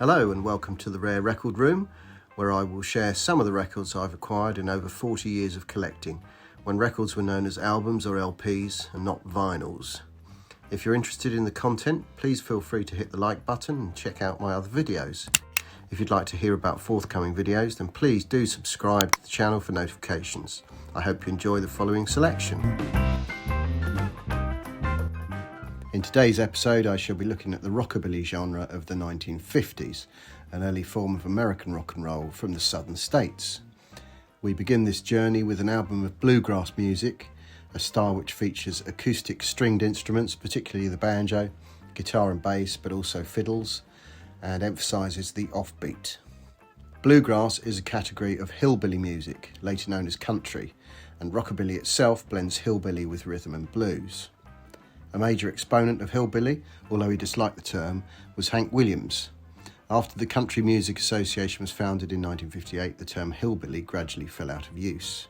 Hello and welcome to the Rare Record Room, where I will share some of the records I've acquired in over 40 years of collecting, when records were known as albums or LPs and not vinyls. If you're interested in the content, please feel free to hit the like button and check out my other videos. If you'd like to hear about forthcoming videos, then please do subscribe to the channel for notifications. I hope you enjoy the following selection. In today's episode, I shall be looking at the rockabilly genre of the 1950s, an early form of American rock and roll from the southern states. We begin this journey with an album of bluegrass music, a style which features acoustic stringed instruments, particularly the banjo, guitar and bass, but also fiddles, and emphasises the offbeat. Bluegrass is a category of hillbilly music, later known as country, and rockabilly itself blends hillbilly with rhythm and blues. A major exponent of hillbilly, although he disliked the term, was Hank Williams. After the Country Music Association was founded in 1958, the term hillbilly gradually fell out of use.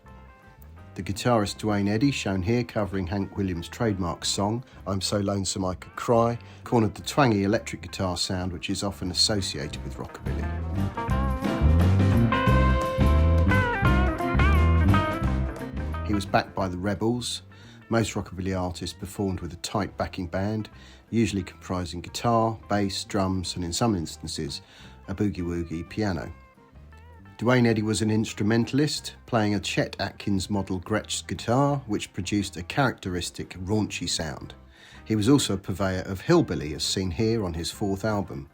The guitarist Duane Eddy, shown here covering Hank Williams' trademark song, I'm So Lonesome I Could Cry, cornered the twangy electric guitar sound which is often associated with rockabilly. He was backed by the Rebels. Most rockabilly artists performed with a tight backing band, usually comprising guitar, bass, drums, and in some instances, a boogie-woogie piano. Duane Eddy was an instrumentalist, playing a Chet Atkins model Gretsch guitar, which produced a characteristic raunchy sound. He was also a purveyor of hillbilly, as seen here on his fourth album.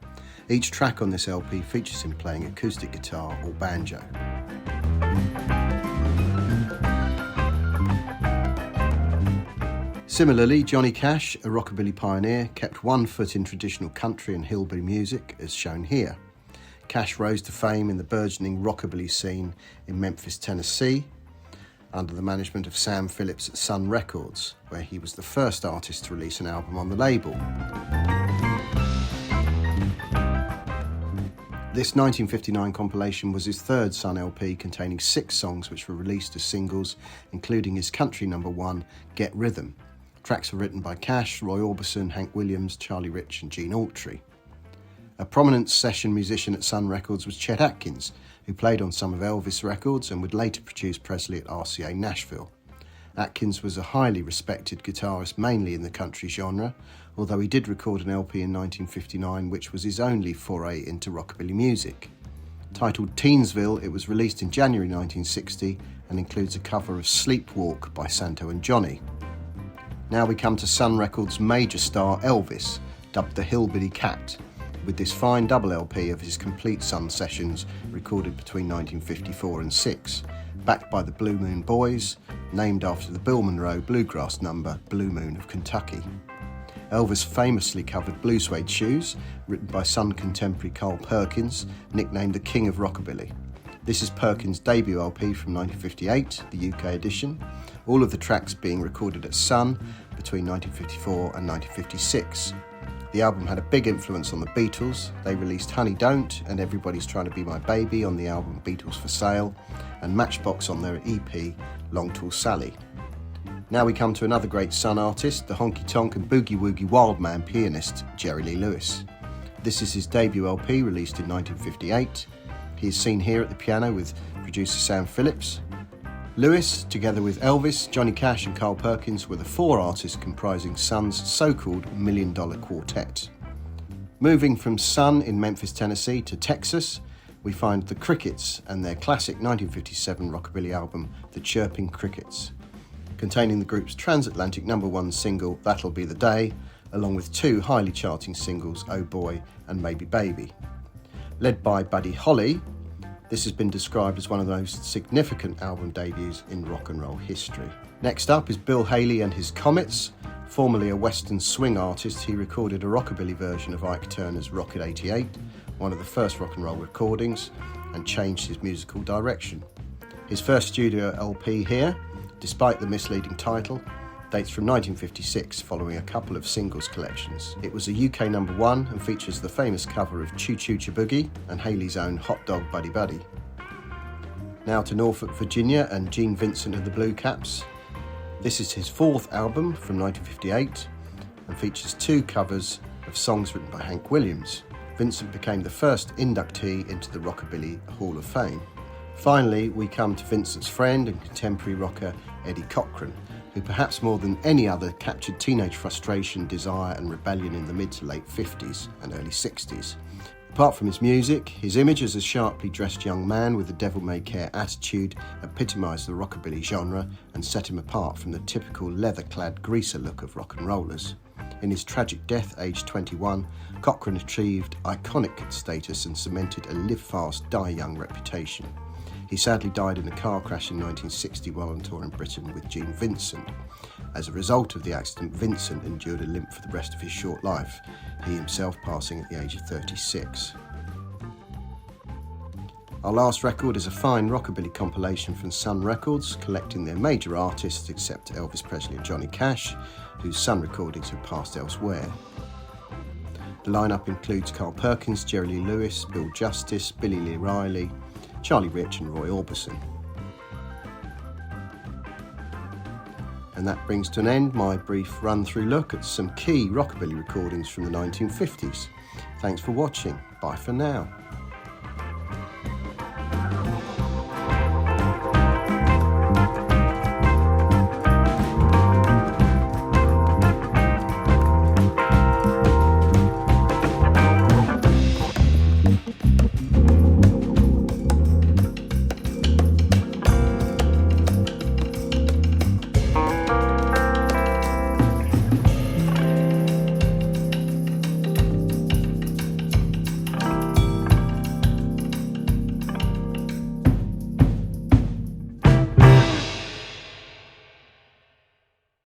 Each track on this LP features him playing acoustic guitar or banjo. Similarly, Johnny Cash, a rockabilly pioneer, kept one foot in traditional country and hillbilly music, as shown here. Cash rose to fame in the burgeoning rockabilly scene in Memphis, Tennessee, under the management of Sam Phillips at Sun Records, where he was the first artist to release an album on the label. This 1959 compilation was his third Sun LP, containing 6 songs which were released as singles, including his country number one, Get Rhythm. Tracks were written by Cash, Roy Orbison, Hank Williams, Charlie Rich and Gene Autry. A prominent session musician at Sun Records was Chet Atkins, who played on some of Elvis records and would later produce Presley at RCA Nashville. Atkins was a highly respected guitarist mainly in the country genre, although he did record an LP in 1959 which was his only foray into rockabilly music. Titled Teensville, it was released in January 1960 and includes a cover of Sleepwalk by Santo and Johnny. Now we come to Sun Records' major star Elvis, dubbed the Hillbilly Cat, with this fine double LP of his complete Sun sessions recorded between 1954 and 6, backed by the Blue Moon Boys, named after the Bill Monroe bluegrass number Blue Moon of Kentucky. Elvis famously covered Blue Suede Shoes, written by Sun contemporary Carl Perkins, nicknamed the King of Rockabilly. This is Perkins' debut LP from 1958, the UK edition, all of the tracks being recorded at Sun between 1954 and 1956. The album had a big influence on the Beatles. They released Honey Don't and Everybody's Trying to Be My Baby on the album Beatles for Sale, and Matchbox on their EP Long Tall Sally. Now we come to another great Sun artist, the honky-tonk and boogie-woogie wildman pianist Jerry Lee Lewis. This is his debut LP, released in 1958. He is seen here at the piano with producer Sam Phillips. Lewis, together with Elvis, Johnny Cash and Carl Perkins, were the 4 artists comprising Sun's so-called $1 Million Quartet. Moving from Sun in Memphis, Tennessee to Texas, we find the Crickets and their classic 1957 rockabilly album, The Chirping Crickets, containing the group's transatlantic number one single, That'll Be the Day, along with 2 highly charting singles, Oh Boy and Maybe Baby. Led by Buddy Holly, this has been described as one of the most significant album debuts in rock and roll history. Next up is Bill Haley and his Comets. Formerly a Western swing artist, he recorded a rockabilly version of Ike Turner's Rocket 88, one of the first rock and roll recordings, and changed his musical direction. His first studio LP here, despite the misleading title, dates from 1956 following a couple of singles collections. It was a UK number one and features the famous cover of Choo Choo Boogie and Haley's own Hot Dog Buddy Buddy. Now to Norfolk, Virginia and Gene Vincent and the Blue Caps. This is his 4th album from 1958 and features 2 covers of songs written by Hank Williams. Vincent became the first inductee into the Rockabilly Hall of Fame. Finally, we come to Vincent's friend and contemporary rocker Eddie Cochran, who perhaps more than any other captured teenage frustration, desire and rebellion in the mid to late 50s and early 60s. Apart from his music, his image as a sharply dressed young man with a devil-may-care attitude epitomised the rockabilly genre and set him apart from the typical leather-clad greaser look of rock and rollers. In his tragic death, aged 21, Cochran achieved iconic status and cemented a live-fast, die-young reputation. He sadly died in a car crash in 1960 while on tour in Britain with Gene Vincent. As a result of the accident, Vincent endured a limp for the rest of his short life, he himself passing at the age of 36. Our last record is a fine rockabilly compilation from Sun Records, collecting their major artists except Elvis Presley and Johnny Cash, whose Sun recordings have passed elsewhere. The lineup includes Carl Perkins, Jerry Lee Lewis, Bill Justice, Billy Lee Riley, Charlie Rich and Roy Orbison. And that brings to an end my brief run-through look at some key rockabilly recordings from the 1950s. Thanks for watching. Bye for now.